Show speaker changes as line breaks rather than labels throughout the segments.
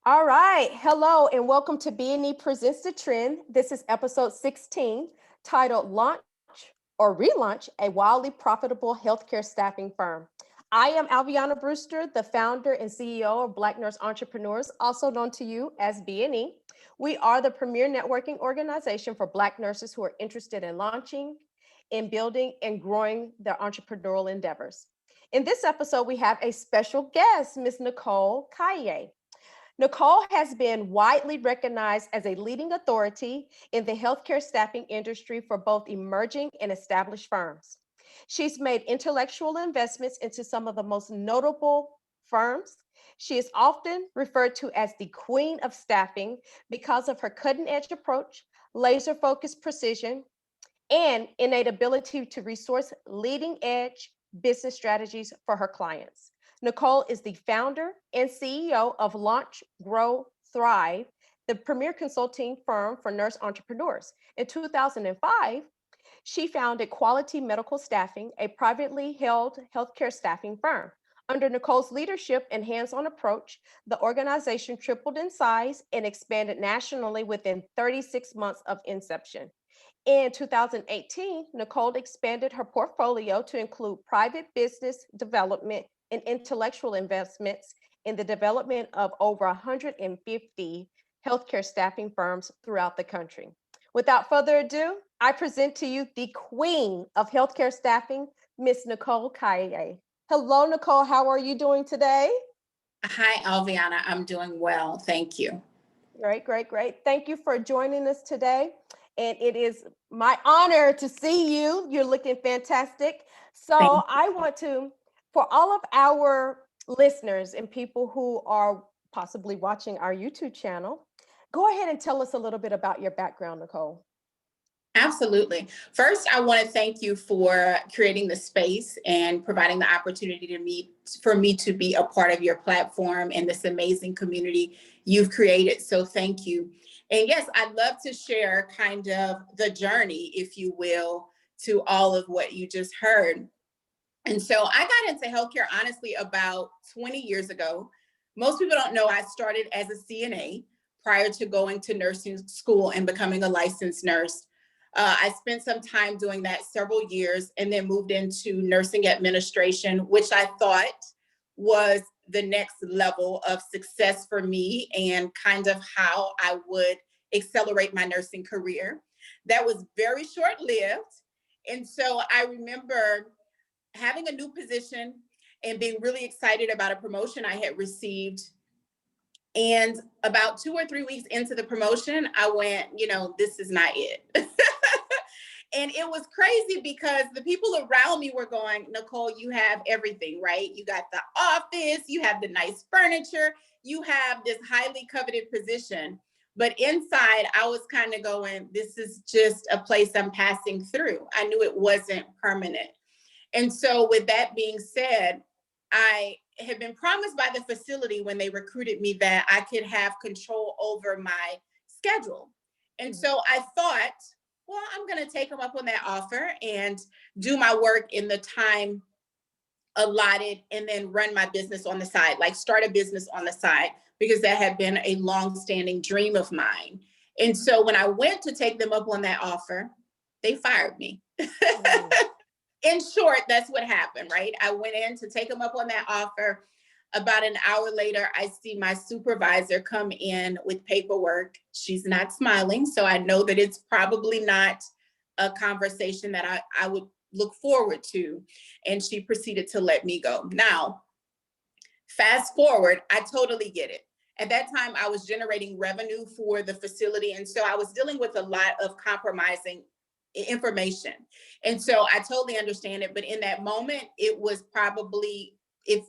All right. Hello and welcome to B&E Presents the Trend. This is episode 16, titled Launch or Relaunch, a Wildly Profitable Healthcare Staffing Firm. I am Alviana Brewster, the founder and CEO of Black Nurse Entrepreneurs, also known to you as B&E. We are the premier networking organization for Black nurses who are interested in launching, in building, and growing their entrepreneurial endeavors. In this episode, we have a special guest, Ms. Nicole Caillier. Nicole has been widely recognized as a leading authority in the healthcare staffing industry for both emerging and established firms. She's made intellectual investments into some of the most notable firms. She is often referred to as the queen of staffing because of her cutting edge approach, laser focused precision, and innate ability to resource leading edge business strategies for her clients. Nicole is the founder and CEO of Launch, Grow, Thrive, the premier consulting firm for nurse entrepreneurs. In 2005, she founded Quality Medical Staffing, a privately held healthcare staffing firm. Under Nicole's leadership and hands-on approach, the organization tripled in size and expanded nationally within 36 months of inception. In 2018, Nicole expanded her portfolio to include private business development and intellectual investments in the development of over 150 healthcare staffing firms throughout the country. Without further ado, I present to you the queen of healthcare staffing, Miss Nicole Caillier. Hello, Nicole. How are you doing today?
Hi, Alviana. I'm doing well. Thank you.
Great, great, great. Thank you for joining us today. And it is my honor to see you. You're looking fantastic. So
Thank
I want to, for all of our listeners and people who are possibly watching our YouTube channel, go ahead and tell us a little bit about your background, Nicole.
Absolutely. First, I want to thank you for creating the space and providing the opportunity for me to be a part of your platform and this amazing community you've created. So thank you. And yes, I'd love to share kind of the journey, if you will, to all of what you just heard. And so I got into healthcare, honestly, about 20 years ago. Most people don't know I started as a CNA prior to going to nursing school and becoming a licensed nurse. I spent some time doing that, several years, and then moved into nursing administration, which I thought was the next level of success for me and kind of how I would accelerate my nursing career. That was very short-lived. And so I remember having a new position and being really excited about a promotion I had received. And about 2 or 3 weeks into the promotion, I went, this is not it. And it was crazy because the people around me were going, Nicole, you have everything, right? You got the office, you have the nice furniture, you have this highly coveted position. But inside, I was kind of going, this is just a place I'm passing through. I knew it wasn't permanent. And so with that being said, I had been promised by the facility when they recruited me that I could have control over my schedule. And so I thought, well, I'm going to take them up on that offer and do my work in the time allotted and then run my business on the side, like start a business on the side, because that had been a long-standing dream of mine. And so when I went to take them up on that offer, they fired me. In short, that's what happened, right? I went in to take them up on that offer. About an hour later, I see my supervisor come in with paperwork. She's not smiling, so I know that it's probably not a conversation that I would look forward to. And she proceeded to let me go. Now, fast forward, I totally get it. At that time, I was generating revenue for the facility, and so I was dealing with a lot of compromising information. And so I totally understand it. But in that moment, it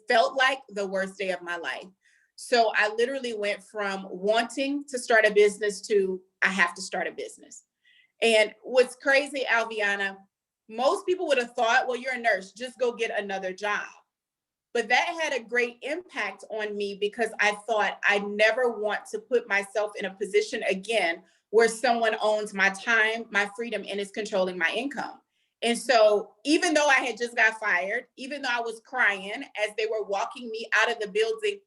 felt like the worst day of my life. So I literally went from wanting to start a business to I have to start a business. And what's crazy, Alviana, most people would have thought, well, you're a nurse, just go get another job. But that had a great impact on me because I thought I never want to put myself in a position again where someone owns my time, my freedom, and is controlling my income. And so even though I had just got fired, even though I was crying as they were walking me out of the building,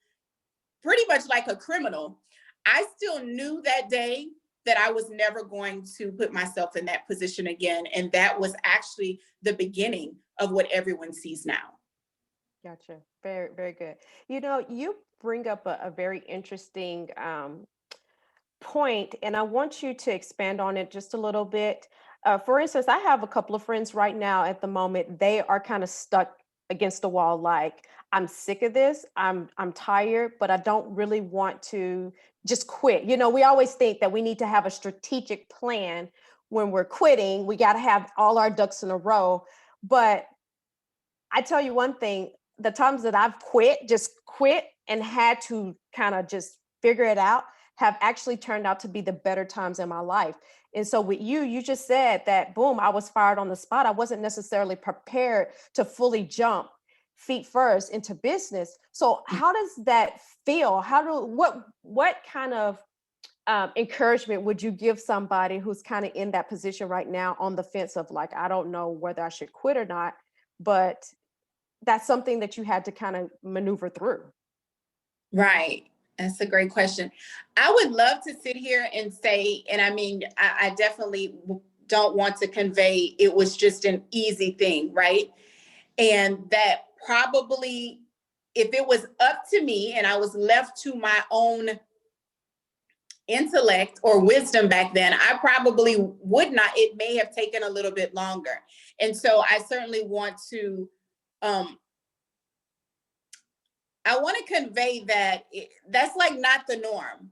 pretty much like a criminal. I still knew that day that I was never going to put myself in that position again. And that was actually the beginning of what everyone sees now.
Gotcha. Very, very good. You know, you bring up a very interesting point, and I want you to expand on it just a little bit. For instance, I have a couple of friends right now at the moment. They are kind of stuck against the wall. Like, I'm sick of this. I'm tired, but I don't really want to just quit. You know, we always think that we need to have a strategic plan when we're quitting. We got to have all our ducks in a row. But I tell you one thing, the times that I've quit, just quit and had to kind of just figure it out have actually turned out to be the better times in my life. And so with you, you just said that boom, I was fired on the spot. I wasn't necessarily prepared to fully jump feet first into business. So how does that feel? What kind of encouragement would you give somebody who's kind of in that position right now on the fence of like, I don't know whether I should quit or not, but that's something that you had to kind of maneuver through?
Right. That's a great question. I would love to sit here and say, and I mean, I definitely don't want to convey it was just an easy thing, right? And that probably, if it was up to me and I was left to my own intellect or wisdom back then, I probably would not. It may have taken a little bit longer. And so I certainly want to um, I want to convey that that's like not the norm.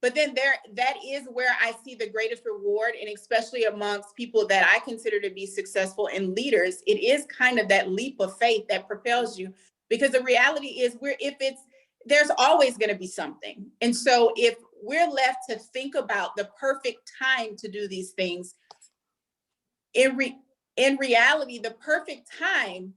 But then that is where I see the greatest reward, and especially amongst people that I consider to be successful and leaders, it is kind of that leap of faith that propels you. Because the reality is, there's always going to be something. And so if we're left to think about the perfect time to do these things, in reality, the perfect time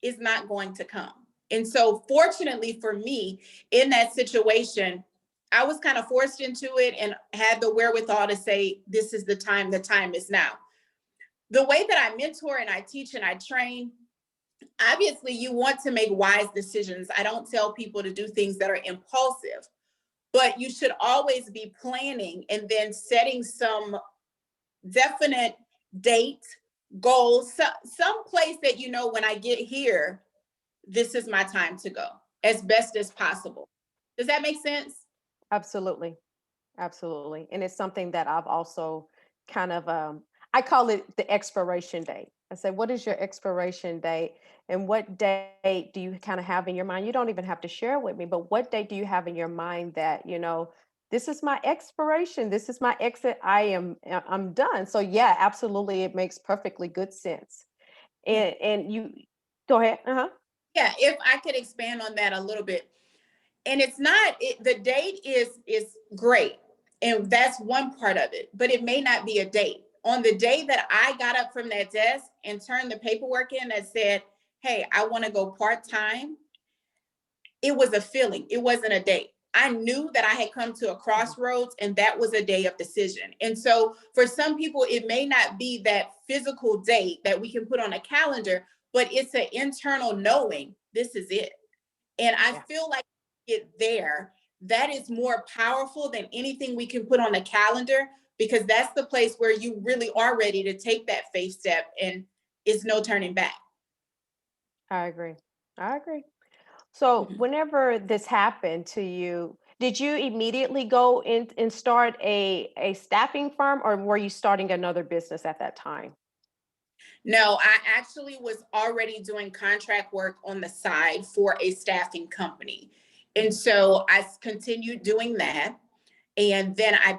is not going to come. And so fortunately for me, in that situation, I was kind of forced into it and had the wherewithal to say, this is the time is now. The way that I mentor and I teach and I train, obviously you want to make wise decisions. I don't tell people to do things that are impulsive, but you should always be planning and then setting some definite date, goals, some place that, you know, when I get here, this is my time to go as best as possible. Does that make sense?
Absolutely. Absolutely. And it's something that I've also kind of I call it the expiration date. I say, what is your expiration date? And what date do you kind of have in your mind? You don't even have to share with me, but what date do you have in your mind that, you know, this is my expiration, this is my exit, I'm done. So yeah, absolutely. It makes perfectly good sense. And you go ahead. Uh-huh.
Yeah, if I could expand on that a little bit. And it's not the date is great. And that's one part of it, but it may not be a date. On the day that I got up from that desk and turned the paperwork in that said, hey, I want to go part-time, it was a feeling. It wasn't a date. I knew that I had come to a
Mhm.
crossroads and that was a day of decision. And so for some people, it may not be that physical date that we can put on a calendar, but it's an internal knowing this is it. And I
Yeah.
feel like it there, that is more powerful than anything we can put on a calendar, because that's the place where you really are ready to take that faith step and it's no turning back.
I agree. I agree. So
Mhm.
whenever this happened to you, did you immediately go in and start a staffing firm, or were you starting another business at that time?
No, I actually was already doing contract work on the side for a staffing company. And
Mhm.
so I continued doing that. And then I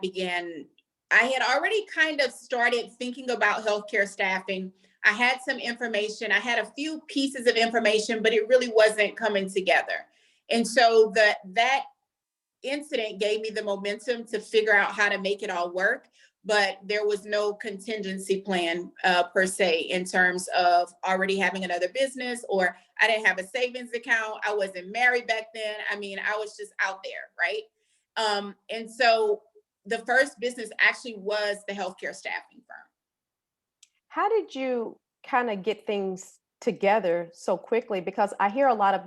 had already kind of started thinking about healthcare staffing. I had some information, I had a few pieces of information, but it really wasn't coming together. And so that incident gave me the momentum to figure out how to make it all work. But there was no contingency plan per se in terms of already having another business, or I didn't have a savings account. I wasn't married back then. I mean, I was just out there, right? And so the first business actually was the healthcare staffing firm.
How did you kind of get things together so quickly? Because I hear a lot of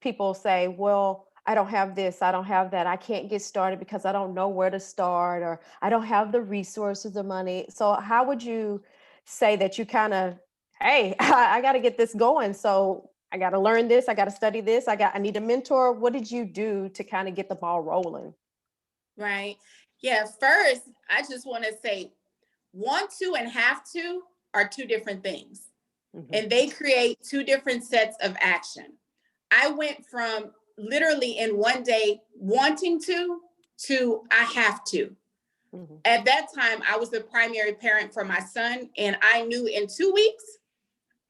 people say, well, I don't have this, I don't have that, I can't get started because I don't know where to start, or I don't have the resources or money. So how would you say that you kind of, hey, I got to get this going. So I got to learn this, I got to study this, I need a mentor. What did you do to kind of get the ball rolling?
Right. Yeah. First, I just want to say want to and have to are two different things,
Hmm.
and they create two different sets of action. I went from literally in one day wanting to I have to.
Hmm.
At that time, I was the primary parent for my son, and I knew in 2 weeks,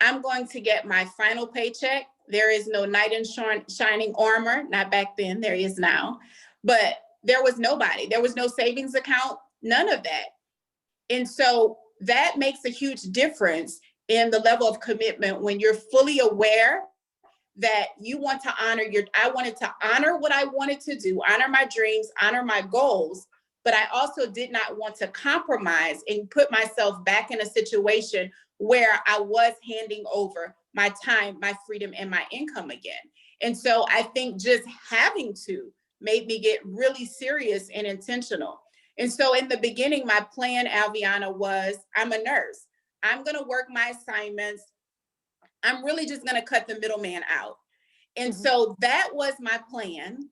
I'm going to get my final paycheck. There is no knight in shining armor, not back then, there is now. But there was nobody, there was no savings account, none of that. And so that makes a huge difference in the level of commitment when you're fully aware that you want to honor I wanted to honor what I wanted to do, honor my dreams, honor my goals, but I also did not want to compromise and put myself back in a situation where I was handing over my time, my freedom, and my income again. And so I think just having to made me get really serious and intentional. And so in the beginning, my plan, Alviana, was I'm a nurse. I'm going to work my assignments. I'm really just going to cut the middleman out. And
Hmm.
so that was my plan.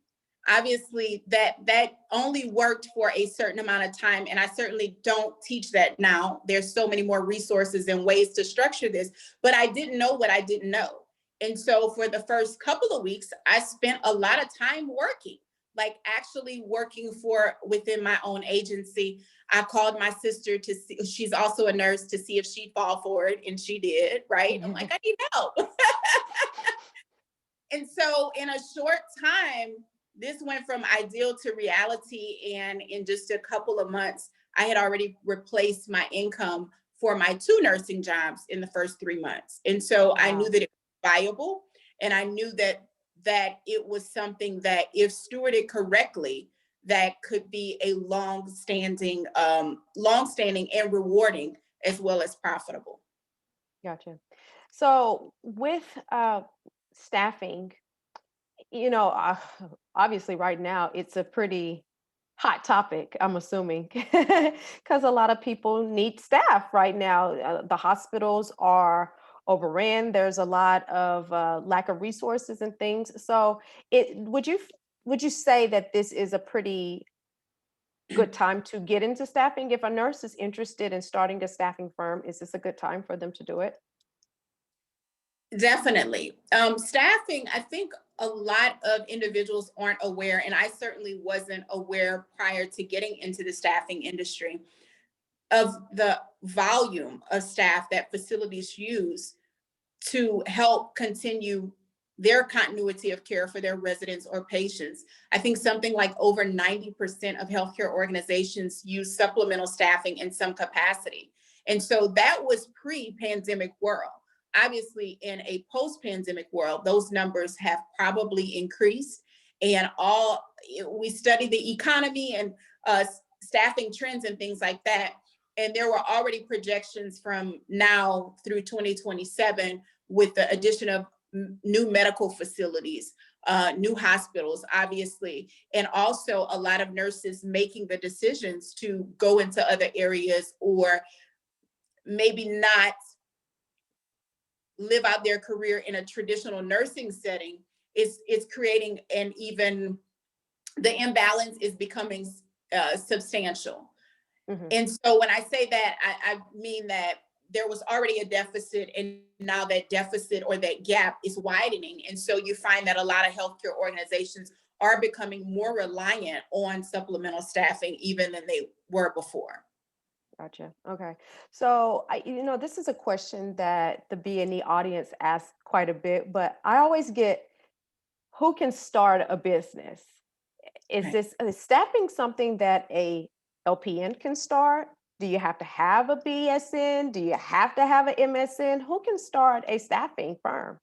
Obviously, that only worked for a certain amount of time. And I certainly don't teach that now. There's so many more resources and ways to structure this, but I didn't know what I didn't know. And so for the first couple of weeks, I spent a lot of time working, like actually working for within my own agency. I called my sister to see, she's also a nurse, to see if she'd fall for it. And she did, right? I'm like, I need help. And so in a short time, this went from ideal to reality. And in just a couple of months, I had already replaced my income for my two nursing jobs in the first 3 months. And so I knew
Wow.
that it was viable. And I knew that it was something that if stewarded correctly, that could be a long-standing and rewarding as well as profitable.
Gotcha. So with staffing, you know, obviously right now it's a pretty hot topic, I'm assuming, because a lot of people need staff right now. The hospitals are overran. There's a lot of lack of resources and things. So, would you say that this is a pretty good time to get into staffing? If a nurse is interested in starting a staffing firm, is this a good time for them to do it?
Definitely. Staffing, I think a lot of individuals aren't aware, and I certainly wasn't aware prior to getting into the staffing industry, of the volume of staff that facilities use to help continue their continuity of care for their residents or patients. I think something like over 90% of healthcare organizations use supplemental staffing in some capacity. And so that was pre-pandemic world. Obviously, in a post-pandemic world, those numbers have probably increased. And we study the economy and staffing trends and things like that. And there were already projections from now through 2027 with the addition of new medical facilities, new hospitals, obviously, and also a lot of nurses making the decisions to go into other areas or maybe not live out their career in a traditional nursing setting. It's creating an even, the imbalance is becoming substantial.
Hmm.
And so when I say that, I mean that there was already a deficit, and now that deficit or that gap is widening. And so you find that a lot of healthcare organizations are becoming more reliant on supplemental staffing even than they were before.
Gotcha. Okay. So, this is a question that the B&E audience asks quite a bit, but I always get, who can start a business?
Right.
Is staffing something that a LPN can start? Do you have to have a BSN? Do you have to have an MSN? Who can start a staffing firm?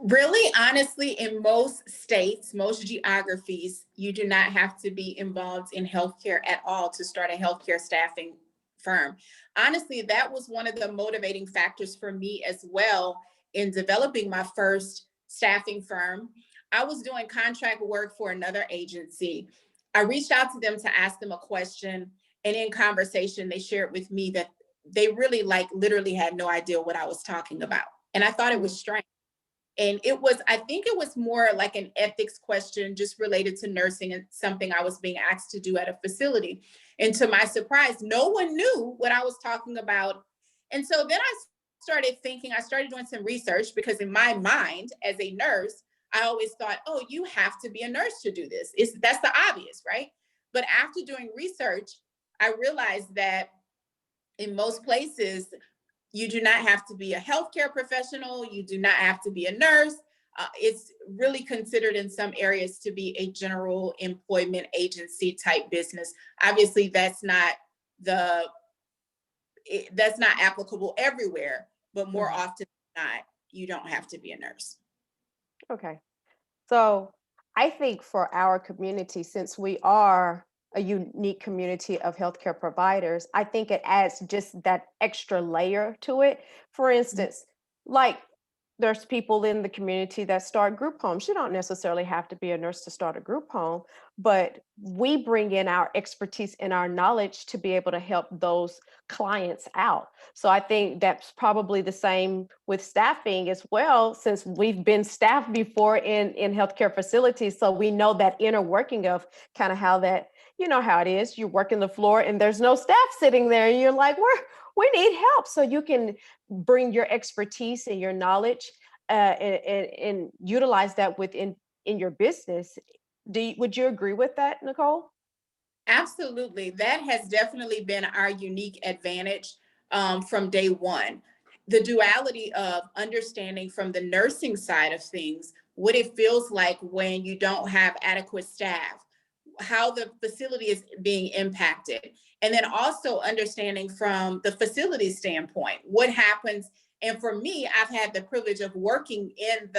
Really, honestly, in most states, most geographies, you do not have to be involved in healthcare at all to start a healthcare staffing firm. Honestly, that was one of the motivating factors for me as well in developing my first staffing firm. I was doing contract work for another agency. I reached out to them to ask them a question, and in conversation, they shared with me that they really literally had no idea what I was talking about. And I thought it was strange. And I think it was more like an ethics question just related to nursing and something I was being asked to do at a facility. And to my surprise, no one knew what I was talking about. And so then I started doing some research, because in my mind as a nurse, I always thought, oh, you have to be a nurse to do this. That's the obvious, right? But after doing research, I realized that in most places, you do not have to be a healthcare professional. You do not have to be a nurse. It's really considered in some areas to be a general employment agency type business. Obviously, that's not applicable everywhere, but more often than not, you don't have to be a nurse.
Okay. So I think for our community, since we are a unique community of healthcare providers, I think it adds just that extra layer to it. For instance, like there's people in the community that start group homes. You don't necessarily have to be a nurse to start a group home, but we bring in our expertise and our knowledge to be able to help those clients out. So I think that's probably the same with staffing as well, since we've been staffed before in healthcare facilities. So we know that inner working of kind of how that, you know how it is. You're working the floor and there's no staff sitting there and you're like, we need help. So you can bring your expertise and your knowledge and utilize that in your business. Would you agree with that, Nicole?
Absolutely. That has definitely been our unique advantage from day one. The duality of understanding from the nursing side of things what it feels like when you don't have adequate staff, how the facility is being impacted, and then also understanding from the facility standpoint what happens. And for me, I've had the privilege of working in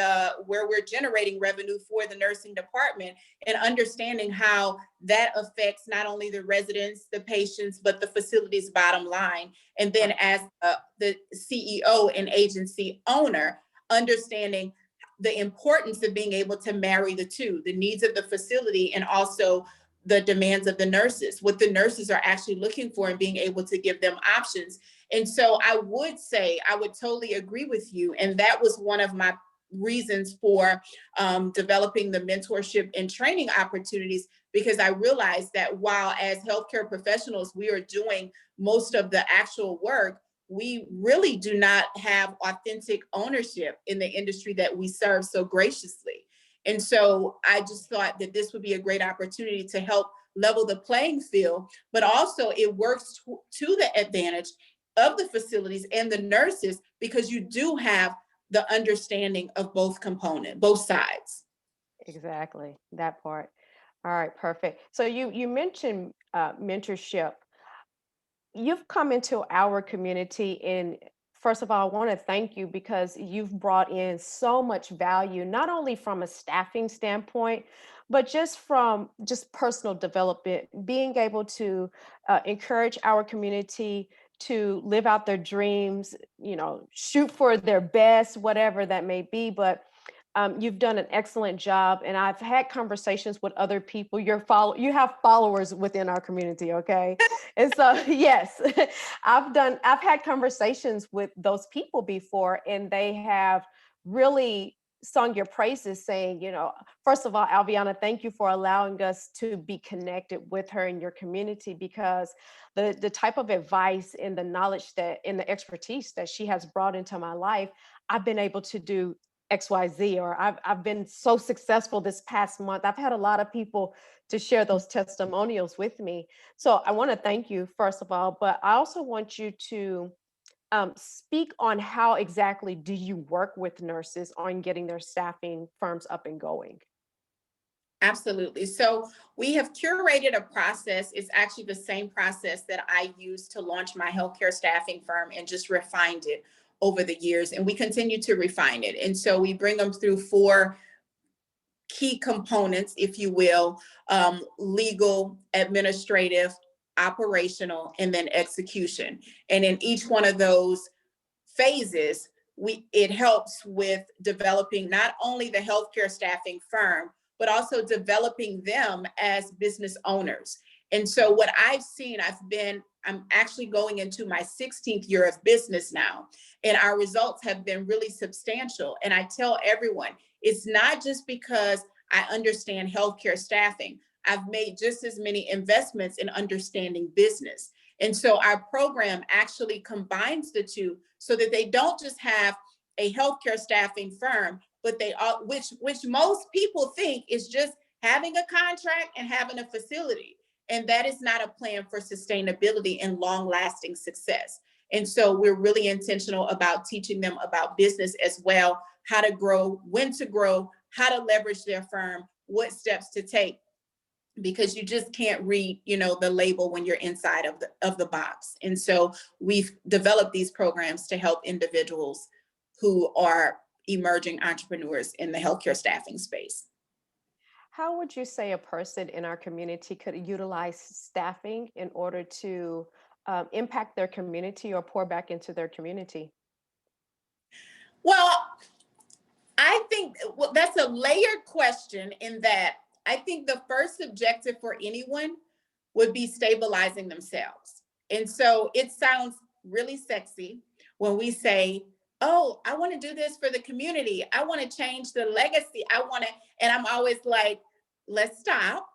where we're generating revenue for the nursing department, and understanding how that affects not only the residents, the patients, but the facility's bottom line. And then as the CEO and agency owner, understanding the importance of being able to marry the two, the needs of the facility and also the demands of the nurses, what the nurses are actually looking for, and being able to give them options. And so I would say, I would totally agree with you. And that was one of my reasons for developing the mentorship and training opportunities, because I realized that while as healthcare professionals, we are doing most of the actual work, we really do not have authentic ownership in the industry that we serve so graciously. And so I just thought that this would be a great opportunity to help level the playing field, but also it works to the advantage of the facilities and the nurses, because you do have the understanding of both sides.
Exactly, that part. All right, perfect. So you mentioned mentorship. You've come into our community, and first of all, I want to thank you because you've brought in so much value, not only from a staffing standpoint, but just from just personal development, being able to encourage our community to live out their dreams, shoot for their best, whatever that may be. But you've done an excellent job, and I've had conversations with other people. You have followers within our community, okay? And so, yes, I've had conversations with those people before, and they have really sung your praises, saying, first of all, Alviana, thank you for allowing us to be connected with her in your community, because the type of advice and the knowledge and the expertise that she has brought into my life, I've been able to do XYZ, or I've been so successful this past month. I've had a lot of people to share those testimonials with me. So I want to thank you, first of all, but I also want you to speak on how exactly do you work with nurses on getting their staffing firms up and going?
Absolutely. So we have curated a process. It's actually the same process that I used to launch my healthcare staffing firm, and just refined it over the years. And we continue to refine it. And so we bring them through 4 key components, if you will: legal, administrative, operational, and then execution. And in each one of those phases, it helps with developing not only the healthcare staffing firm, but also developing them as business owners. And so what I've seen, I'm actually going into my 16th year of business now, and our results have been really substantial. And I tell everyone, it's not just because I understand healthcare staffing. I've made just as many investments in understanding business. And so our program actually combines the two so that they don't just have a healthcare staffing firm, but they are, which most people think is just having a contract and having a facility. And that is not a plan for sustainability and long-lasting success. And so we're really intentional about teaching them about business as well, how to grow, when to grow, how to leverage their firm, what steps to take, because you just can't read, the label when you're inside of the box. And so we've developed these programs to help individuals who are emerging entrepreneurs in the healthcare staffing space.
How would you say a person in our community could utilize staffing in order to impact their community or pour back into their community?
Well, I think that's a layered question, in that I think the first objective for anyone would be stabilizing themselves. And so it sounds really sexy when we say, oh, I want to do this for the community. I want to change the legacy. And I'm always like, let's stop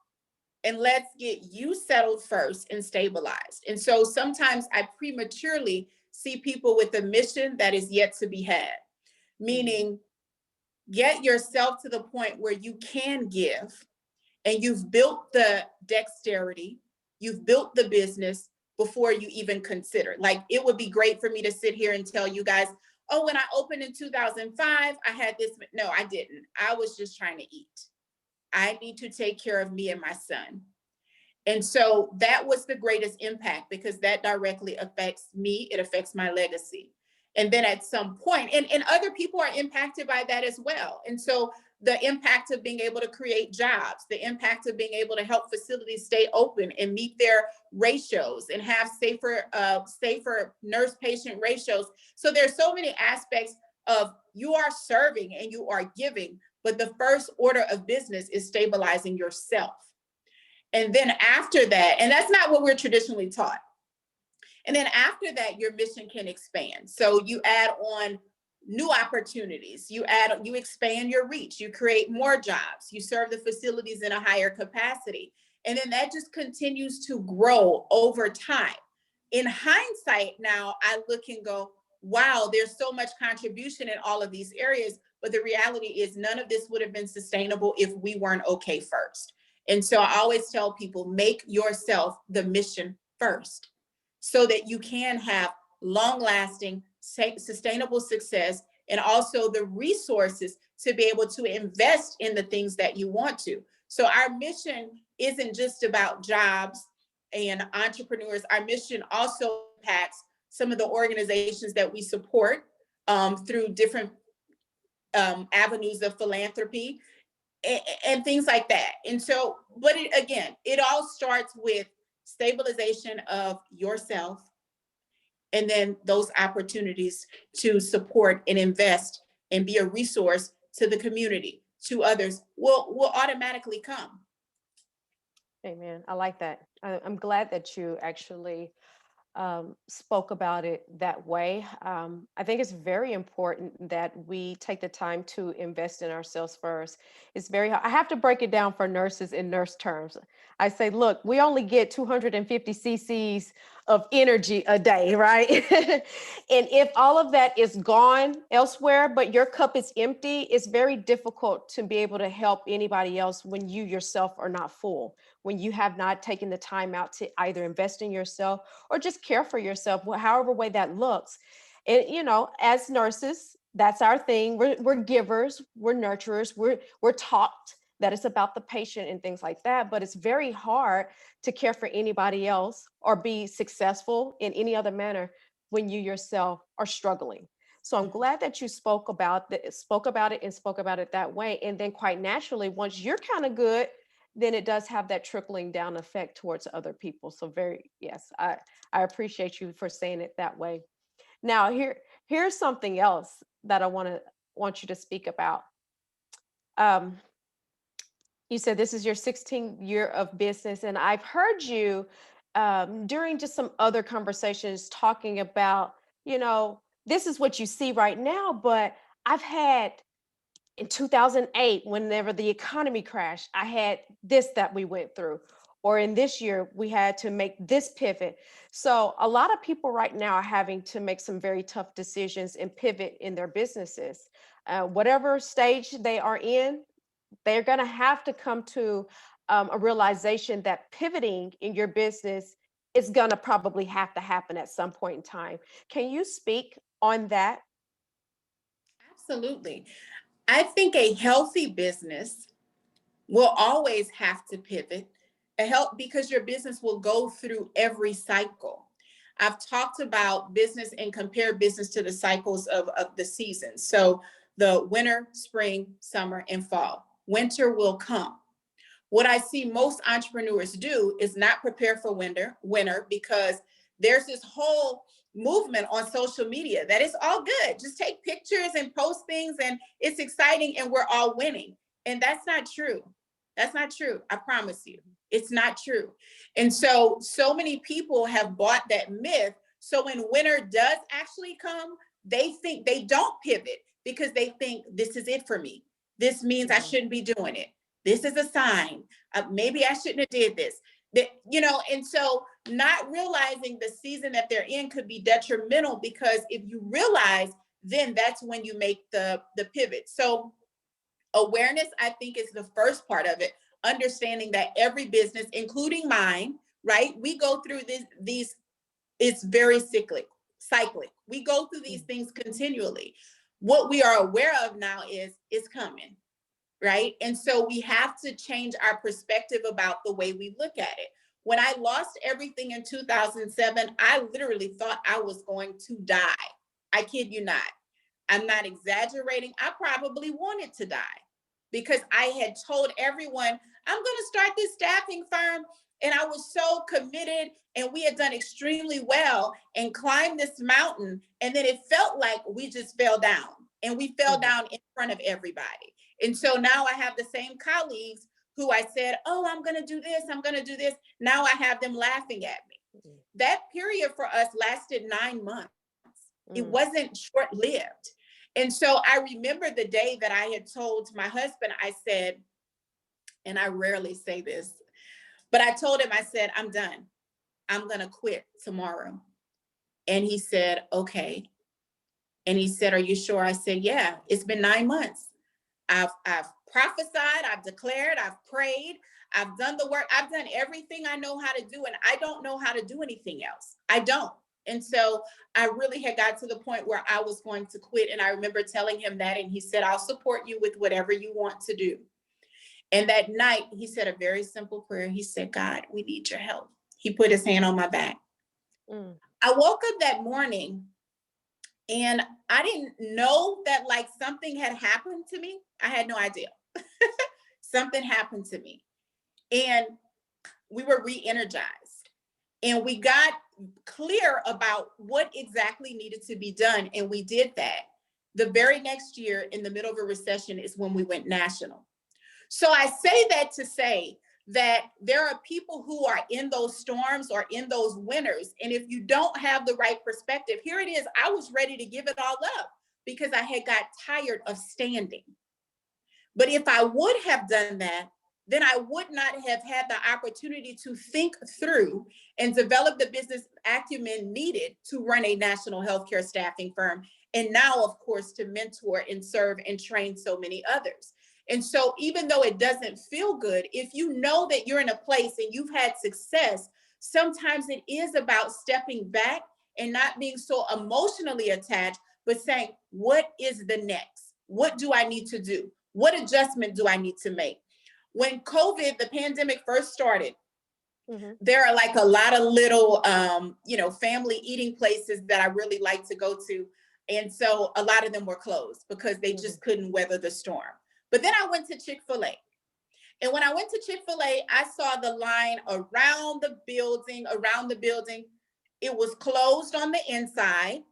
and let's get you settled first and stabilized. And so sometimes I prematurely see people with a mission that is yet to be had, meaning get yourself to the point where you can give, and you've built the dexterity, you've built the business before you even consider. Like, it would be great for me to sit here and tell you guys, oh, when I opened in 2005, I had this. No, I didn't. I was just trying to eat. I need to take care of me and my son. And so that was the greatest impact, because that directly affects me. It affects my legacy. And then at some point, and other people are impacted by that as well. And so the impact of being able to create jobs, the impact of being able to help facilities stay open and meet their ratios and have safer nurse-patient ratios. So there's so many aspects of, you are serving and you are giving, but the first order of business is stabilizing yourself. And then after that, and that's not what we're traditionally taught. And then after that, your mission can expand. So you add on new opportunities, you expand your reach, you create more jobs, you serve the facilities in a higher capacity. And then that just continues to grow over time. In hindsight, now I look and go, wow, there's so much contribution in all of these areas. But the reality is, none of this would have been sustainable if we weren't okay first. And so I always tell people, make yourself the mission first, so that you can have long-lasting, sustainable success, and also the resources to be able to invest in the things that you want to. So our mission isn't just about jobs and entrepreneurs. Our mission also impacts some of the organizations that we support through different avenues of philanthropy and things like that. And so, but it all starts with stabilization of yourself, and then those opportunities to support and invest and be a resource to the community, to others, will automatically come.
Amen. I like that. I'm glad that you actually spoke about it that way. I think it's very important that we take the time to invest in ourselves first. It's very hard. I have to break it down for nurses in nurse terms. I say, look, we only get 250 cc's of energy a day, right? And if all of that is gone elsewhere, but your cup is empty, it's very difficult to be able to help anybody else when you yourself are not full, when you have not taken the time out to either invest in yourself or just care for yourself, however way that looks. And, as nurses, that's our thing. We're givers, we're nurturers, we're taught that it's about the patient and things like that, but it's very hard to care for anybody else or be successful in any other manner when you yourself are struggling. So I'm glad that you spoke about it and spoke about it that way. And then quite naturally, once you're kind of good, then it does have that trickling down effect towards other people. So yes, I appreciate you for saying it that way. Now Here's something else that I want you to speak about. Um, you said this is your 16th year of business, and I've heard you during just some other conversations talking about, this is what you see right now, but I've had in 2008, whenever the economy crashed, I had this that we went through. Or in this year, we had to make this pivot. So a lot of people right now are having to make some very tough decisions and pivot in their businesses. Whatever stage they are in, they're going to have to come to a realization that pivoting in your business is going to probably have to happen at some point in time. Can you speak on that?
Absolutely. I think a healthy business will always have to pivot because your business will go through every cycle. I've talked about business and compare business to the cycles of the seasons. So the winter, spring, summer, and fall. Winter will come. What I see most entrepreneurs do is not prepare for winter because there's this whole movement on social media that it's all good. Just take pictures and post things and it's exciting and we're all winning. And that's not true. That's not true. I promise you. It's not true. And so many people have bought that myth. So when winter does actually come, they think they don't pivot because they think this is it for me. This means I shouldn't be doing it. This is a sign. Maybe I shouldn't have did this. And so not realizing the season that they're in could be detrimental because if you realize, then that's when you make the pivot. So awareness, I think, is the first part of it. Understanding that every business, including mine, right? We go through these, it's very cyclic. We go through these things continually. What we are aware of now is it's coming. Right. And so we have to change our perspective about the way we look at it. When I lost everything in 2007, I literally thought I was going to die. I kid you not. I'm not exaggerating. I probably wanted to die because I had told everyone, I'm going to start this staffing firm. And I was so committed and we had done extremely well and climbed this mountain. And then it felt like we just fell down and we fell down in front of everybody. And so now I have the same colleagues who I said, oh, I'm going to do this. I'm going to do this. Now I have them laughing at me. That period for us lasted 9 months. It wasn't short-lived. And so I remember the day that I had told my husband, I said, and I rarely say this, but I told him, I said, I'm done. I'm going to quit tomorrow. And he said, okay. And he said, are you sure? I said, yeah, it's been 9 months. I've prophesied, I've declared, I've prayed, I've done the work, I've done everything I know how to do, and I don't know how to do anything else. I don't. And so I really had got to the point where I was going to quit. And I remember telling him that, and he said, I'll support you with whatever you want to do. And that night, he said a very simple prayer. He said, God, we need your help. He put his hand on my back. I woke up that morning and I didn't know that like something had happened to me. I had no idea. Something happened to me. And we were re-energized. And we got clear about what exactly needed to be done. And we did that. The very next year, in the middle of a recession, is when we went national. So I say that to say that there are people who are in those storms or in those winters. And if you don't have the right perspective, here it is. I was ready to give it all up because I had got tired of standing. But if I would have done that, then I would not have had the opportunity to think through and develop the business acumen needed to run a national healthcare staffing firm. And now, of course, to mentor and serve and train so many others. And so even though it doesn't feel good, if you know that you're in a place and you've had success, sometimes it is about stepping back and not being so emotionally attached, but saying, what is the next? What do I need to do? What adjustment do I need to make? When COVID, the pandemic first started, there are like a lot of little, family eating places that I really like to go to. And so a lot of them were closed because they just couldn't weather the storm. But then I went to Chick-fil-A. And when I went to Chick-fil-A, I saw the line around the building. It was closed on the inside.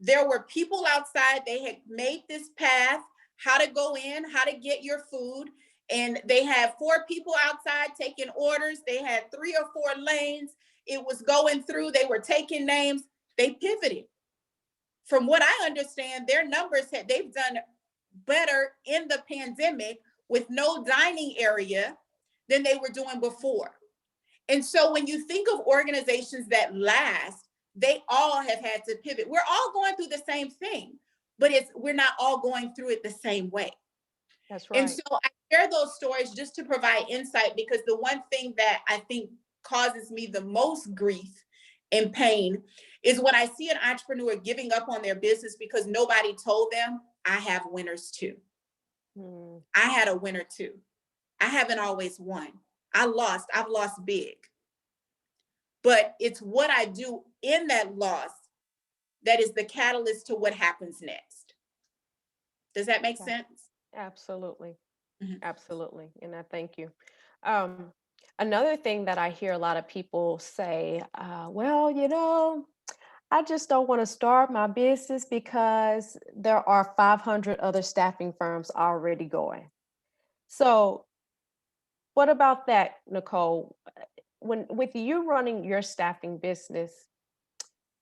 there were people outside. They had made this path, how to go in, how to get your food. And they had 4 people outside taking orders. They had 3 or 4 lanes. It was going through. They were taking names. They pivoted. From what I understand, their numbers they've done better in the pandemic with no dining area than they were doing before. And so when you think of organizations that last, they all have had to pivot. We're all going through the same thing, but we're not all going through it the same way.
That's right.
And so I share those stories just to provide insight, because the one thing that I think causes me the most grief and pain is when I see an entrepreneur giving up on their business because nobody told them, I have winners too. I had a winner too. I haven't always won. I've lost big. But it's what I do in that loss that is the catalyst to what happens next. Does that make sense?
Absolutely.
Mhm.
Absolutely. And I thank you. Another thing that I hear a lot of people say, well, I just don't want to start my business because there are 500 other staffing firms already going. So, what about that, Nicole? When with you running your staffing business,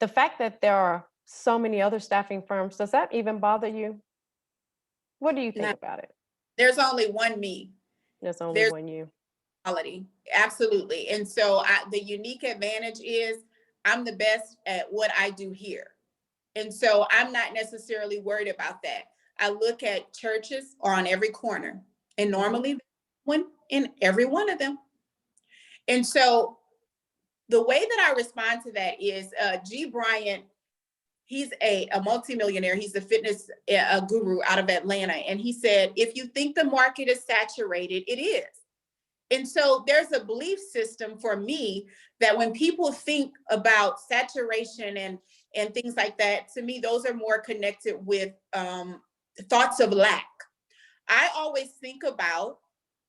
the fact that there are so many other staffing firms, does that even bother you? What do you
Now,
think about it?
there's only one me.
There's only
There's
one you.
quality. Absolutely. And so the unique advantage is I'm the best at what I do here. And so I'm not necessarily worried about that. I look at churches are on every corner, and normally one in every one of them. And so the way that I respond to that is G. Bryant, he's a multimillionaire. He's a fitness guru out of Atlanta. And he said, if you think the market is saturated, it is. And so there's a belief system for me that when people think about saturation and things like that, to me, those are more connected with thoughts of lack. I always think about,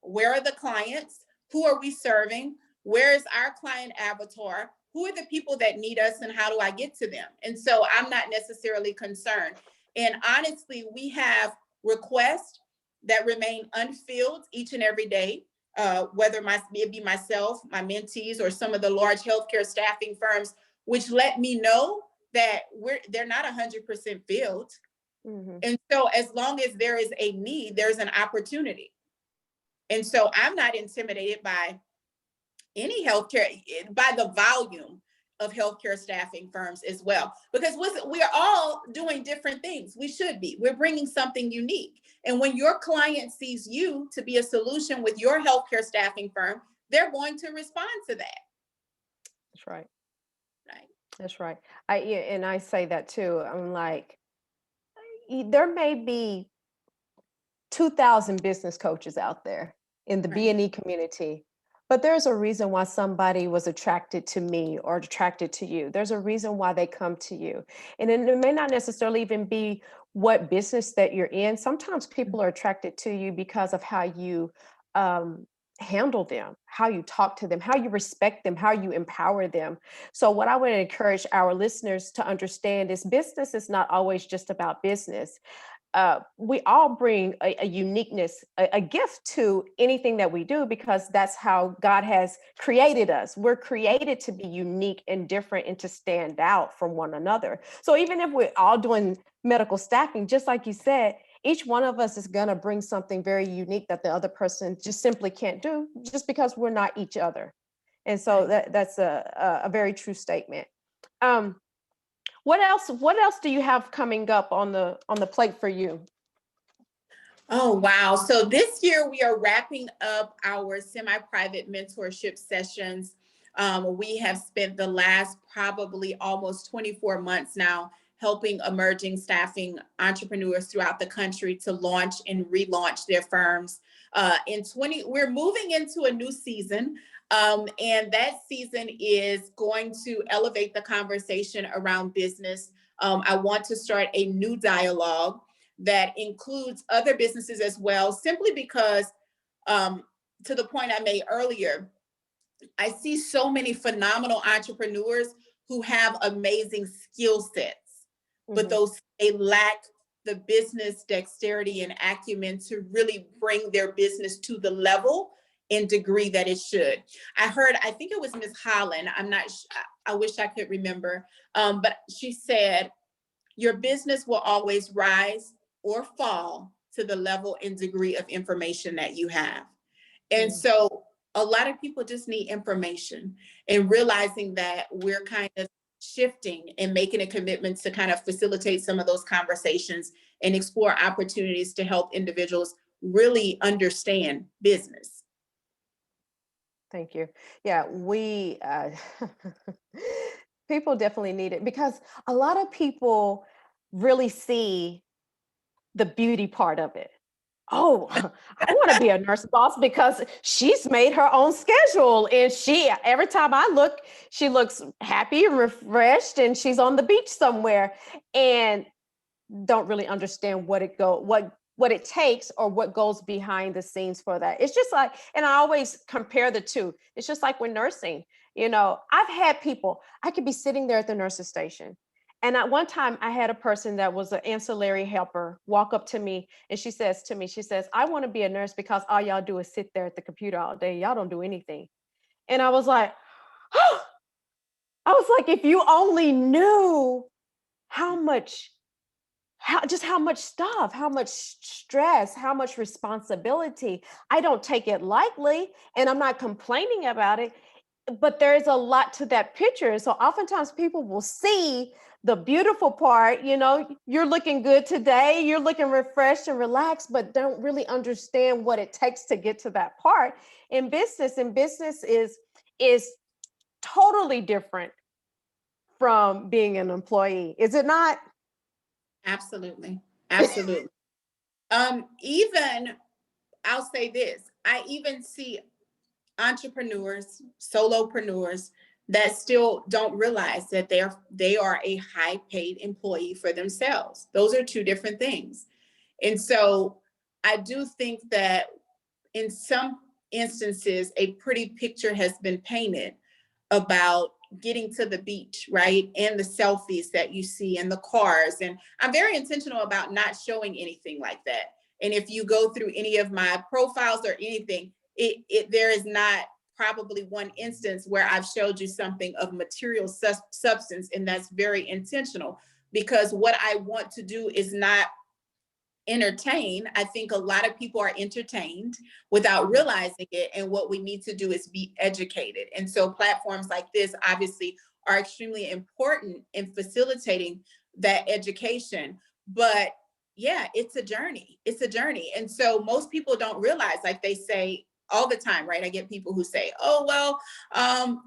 where are the clients? Who are we serving? Where is our client avatar? Who are the people that need us, and how do I get to them? And so I'm not necessarily concerned. And honestly, we have requests that remain unfilled each and every day. Whether it be myself, my mentees, or some of the large healthcare staffing firms, which let me know that they're not 100% filled. And so as long as there is a need, there's an opportunity. And so I'm not intimidated by any healthcare, by the volume of healthcare staffing firms as well, because we're all doing different things. We should be. We're bringing something unique. And when your client sees you to be a solution with your healthcare staffing firm, they're going to respond to that.
That's right.
Right.
That's right. I say that too. I'm like, there may be 2,000 business coaches out there in the
Right.
B&E community, but there's a reason why somebody was attracted to me or attracted to you. There's a reason why they come to you. And it may not necessarily even be what business that you're in. Sometimes people are attracted to you because of how you handle them, how you talk to them, how you respect them, how you empower them. So what I would encourage our listeners to understand is business is not always just about business. We all bring a uniqueness, a gift to anything that we do, because that's how God has created us. We're created to be unique and different and to stand out from one another. So even if we're all doing medical staffing, just like you said, each one of us is going to bring something very unique that the other person just simply can't do, just because we're not each other. And so that's a very true statement. What else do you have coming up on the plate for you?
Oh, wow. So this year we are wrapping up our semi-private mentorship sessions. We have spent the last probably almost 24 months now helping emerging staffing entrepreneurs throughout the country to launch and relaunch their firms. We're moving into a new season. And that season is going to elevate the conversation around business. I want to start a new dialogue that includes other businesses as well, simply because, to the point I made earlier, I see so many phenomenal entrepreneurs who have amazing skill sets, but
Mhm.
they lack the business dexterity and acumen to really bring their business to the level and degree that it should. I think it was Ms. Holland. I wish I could remember. But she said, your business will always rise or fall to the level and degree of information that you have. And
Mm.
so a lot of people just need information, and realizing that we're kind of shifting and making a commitment to kind of facilitate some of those conversations and explore opportunities to help individuals really understand business.
Thank you. Yeah, we people definitely need it because a lot of people really see the beauty part of it. Oh, I want to be a nurse boss because she's made her own schedule and every time I look, she looks happy and refreshed and she's on the beach somewhere and don't really understand what it takes or what goes behind the scenes for that. It's just like, and I always compare the two. It's just like when nursing, I've had people, I could be sitting there at the nurse's station. And at one time I had a person that was an ancillary helper walk up to me and she says to me, she says, I want to be a nurse because all y'all do is sit there at the computer all day. Y'all don't do anything. And I was like, I was like, if you only knew how much how much stuff, how much stress, how much responsibility. I don't take it lightly and I'm not complaining about it, but there's a lot to that picture. So oftentimes people will see the beautiful part, you're looking good today, you're looking refreshed and relaxed, but don't really understand what it takes to get to that part. In business is totally different from being an employee. Is it not?
Absolutely. Absolutely. Even I'll say this, I even see entrepreneurs, solopreneurs that still don't realize that they are a high paid employee for themselves. Those are two different things. And so I do think that in some instances, a pretty picture has been painted about getting to the beach, right? And the selfies that you see and the cars. And I'm very intentional about not showing anything like that. And if you go through any of my profiles or anything, there is not probably one instance where I've showed you something of material substance. And that's very intentional, because what I want to do is not entertain. I think a lot of people are entertained without realizing it. And what we need to do is be educated. And so platforms like this obviously are extremely important in facilitating that education. But yeah, it's a journey. It's a journey. And so most people don't realize, like they say all the time, right? I get people who say, oh, well,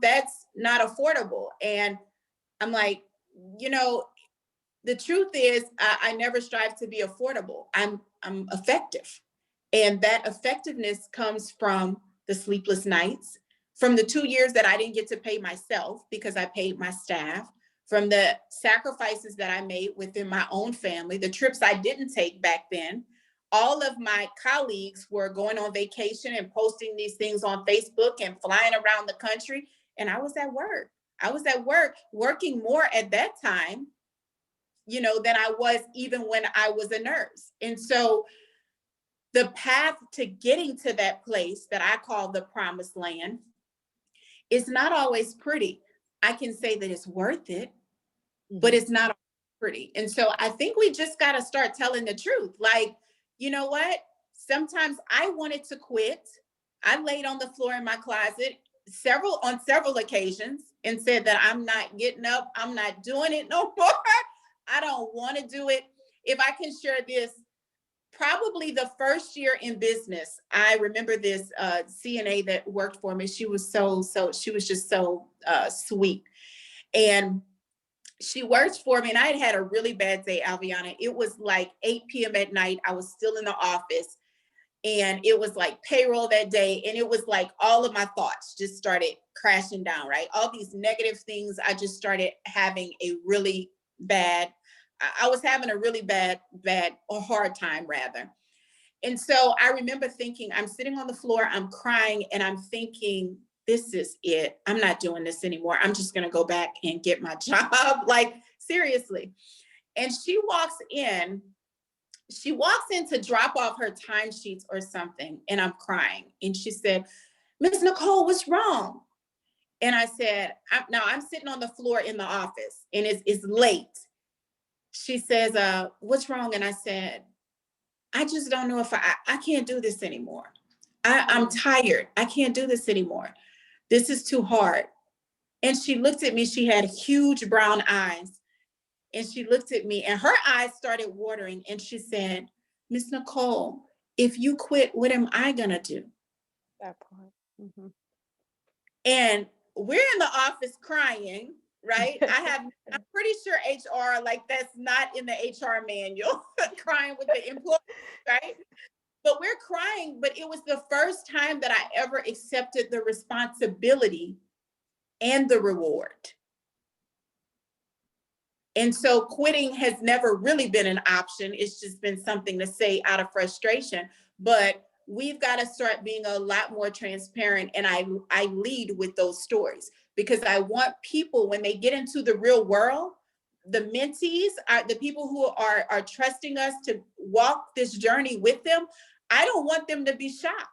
that's not affordable. And I'm like, you know, the truth is, I never strive to be affordable. I'm effective. And that effectiveness comes from the sleepless nights, from the 2 years that I didn't get to pay myself because I paid my staff, from the sacrifices that I made within my own family, the trips I didn't take back then. All of my colleagues were going on vacation and posting these things on Facebook and flying around the country. And I was at work. I was at work working more at that time, than I was even when I was a nurse. And so the path to getting to that place that I call the promised land is not always pretty. I can say that it's worth it, but
Mhm.
it's not pretty. And so I think we just got to start telling the truth. Like, you know what? Sometimes I wanted to quit. I laid on the floor in my closet on several occasions and said that I'm not getting up. I'm not doing it no more. I don't want to do it. If I can share this, probably the first year in business, I remember this CNA that worked for me. She was she was just so sweet. And she worked for me, and I had a really bad day, Alviana. It was like 8 p.m. at night. I was still in the office, and it was like payroll that day. And it was like all of my thoughts just started crashing down, right? All these negative things. I just started having a really bad, I was having a really bad, or hard time rather. And so I remember thinking, I'm sitting on the floor, I'm crying, and I'm thinking, this is it. I'm not doing this anymore. I'm just going to go back and get my job. Like, seriously. And she walks in to drop off her timesheets or something, and I'm crying. And she said, Miss Nicole, what's wrong? And I said, I'm sitting on the floor in the office, and it's late. She says, what's wrong? And I said, I just don't know if I can't do this anymore. I'm tired. I can't do this anymore. This is too hard. And she looked at me. She had huge brown eyes. And she looked at me, and her eyes started watering. And she said, Miss Nicole, if you quit, what am I going to do?
That part. Mm-hmm.
And we're in the office crying, right? I'm pretty sure HR, like that's not in the HR manual, crying with the employees, right? But we're crying, but it was the first time that I ever accepted the responsibility and the reward. And so quitting has never really been an option. It's just been something to say out of frustration. But we've got to start being a lot more transparent. And I lead with those stories because I want people, when they get into the real world, the mentees, the people who are trusting us to walk this journey with them, I don't want them to be shocked.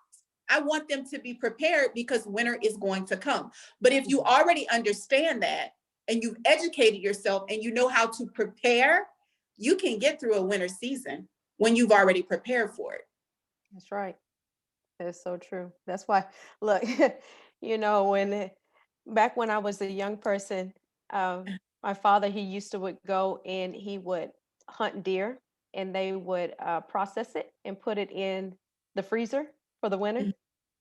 I want them to be prepared because winter is going to come. But if you already understand that, and you've educated yourself and you know how to prepare, you can get through a winter season when you've already prepared for it.
That's right. That's so true. That's why, look, back when I was a young person, my father, he used to would go and he would hunt deer, and they would process it and put it in the freezer for the winter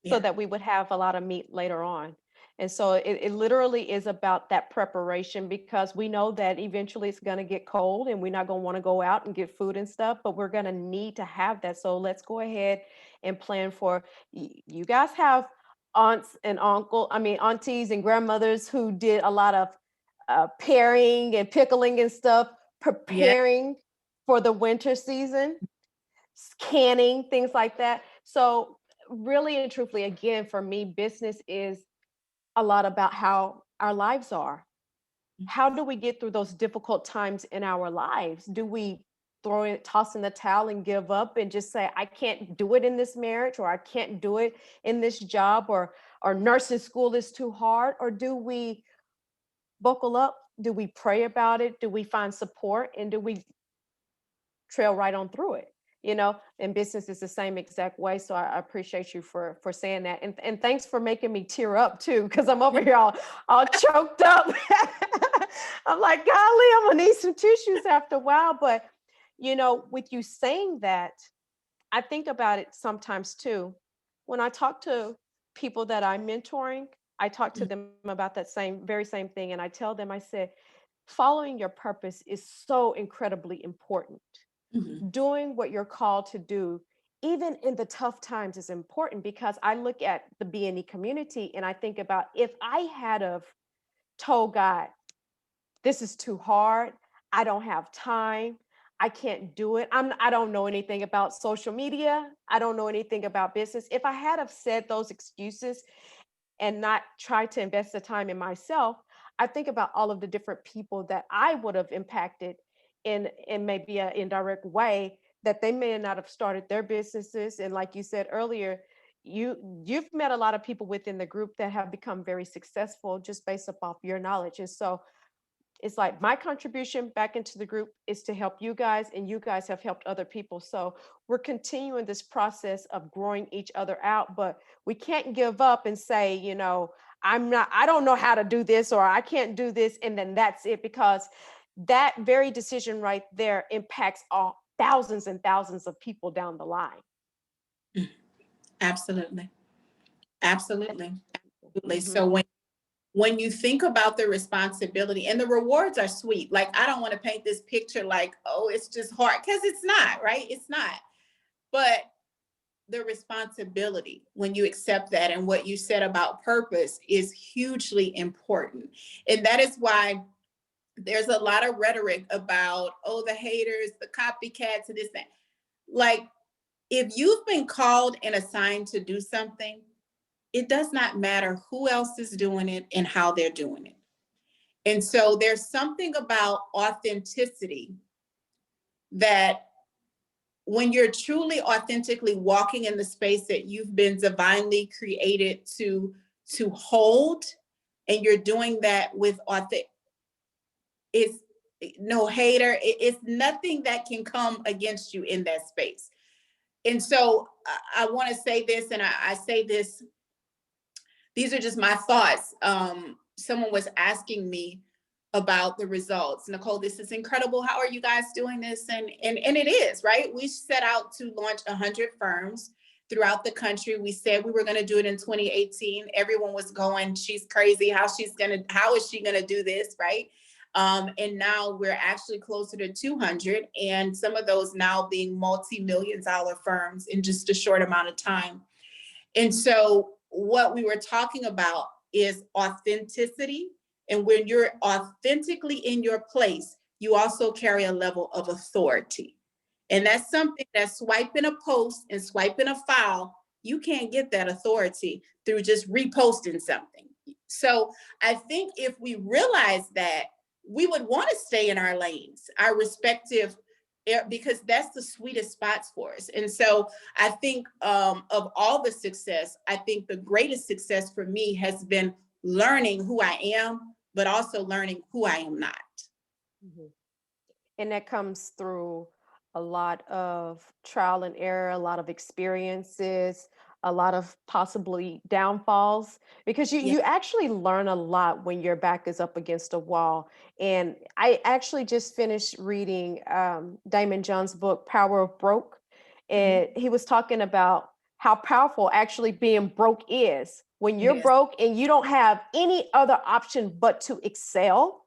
so that we would have a lot of meat later on. And so it literally is about that preparation, because we know that eventually it's going to get cold and we're not going to want to go out and get food and stuff, but we're going to need to have that. So let's go ahead and plan for, you guys have aunties and grandmothers who did a lot of paring and pickling and stuff, preparing for the winter season, canning, things like that. So really and truthfully, again, for me, business is a lot about how our lives are. How do we get through those difficult times in our lives? Do we toss in the towel and give up and just say, I can't do it in this marriage, or I can't do it in this job, or nursing school is too hard? Or do we buckle up? Do we pray about it? Do we find support? And do we trail right on through it? And business is the same exact way. So I appreciate you for saying that. And thanks for making me tear up too, because I'm over here all choked up. I'm like, golly, I'm gonna need some tissues after a while. But with you saying that, I think about it sometimes too. When I talk to people that I'm mentoring, I talk to them about that very same thing. And I tell them, I said, following your purpose is so incredibly important. Doing what you're called to do, even in the tough times, is important, because I look at the B&E community and I think about, if I had have told God, this is too hard, I don't have time, I can't do it, I don't know anything about social media, I don't know anything about business. If I had have said those excuses and not tried to invest the time in myself, I think about all of the different people that I would have impacted in maybe an indirect way, that they may not have started their businesses. And like you said earlier, you've met a lot of people within the group that have become very successful just based off your knowledge. And so it's like, my contribution back into the group is to help you guys, and you guys have helped other people. So we're continuing this process of growing each other out, but we can't give up and say, I don't know how to do this, or I can't do this, and then that's it, because that very decision right there impacts all thousands and thousands of people down the line.
Absolutely. Absolutely. Absolutely. So when you think about the responsibility, and the rewards are sweet, like, I don't want to paint this picture like, oh, it's just hard, because it's not, right? It's not. But the responsibility, when you accept that, and what you said about purpose, is hugely important. And that is why there's a lot of rhetoric about, oh, the haters, the copycats, and this, that. Like, if you've been called and assigned to do something, it does not matter who else is doing it and how they're doing it. And so there's something about authenticity that when you're truly authentically walking in the space that you've been divinely created to hold, and you're doing that with authentic, it's no hater, it's nothing that can come against you in that space. And so I want to say this, and I say this, these are just my thoughts. Someone was asking me about the results. Nicole, this is incredible. How are you guys doing this? And it is, right? We set out to launch 100 firms throughout the country. We said we were going to do it in 2018. Everyone was going, she's crazy. How is she going to do this, right? And now we're actually closer to 200, and some of those now being multi-million-dollar firms in just a short amount of time. And so what we were talking about is authenticity. And when you're authentically in your place, you also carry a level of authority. And that's something that swiping a post and swiping a file, you can't get that authority through just reposting something. So I think if we realize that, we would want to stay in our lanes, our respective, because that's the sweetest spots for us. And so I think of all the success, I think the greatest success for me has been learning who I am, but also learning who I am not.
Mm-hmm. And that comes through a lot of trial and error, a lot of experiences, a lot of possibly downfalls, because
Yeah.
you actually learn a lot when your back is up against a wall. And I actually just finished reading Damon John's book, Power of Broke. And he was talking about how powerful actually being broke is. When you're
Yes.
broke and you don't have any other option but to excel,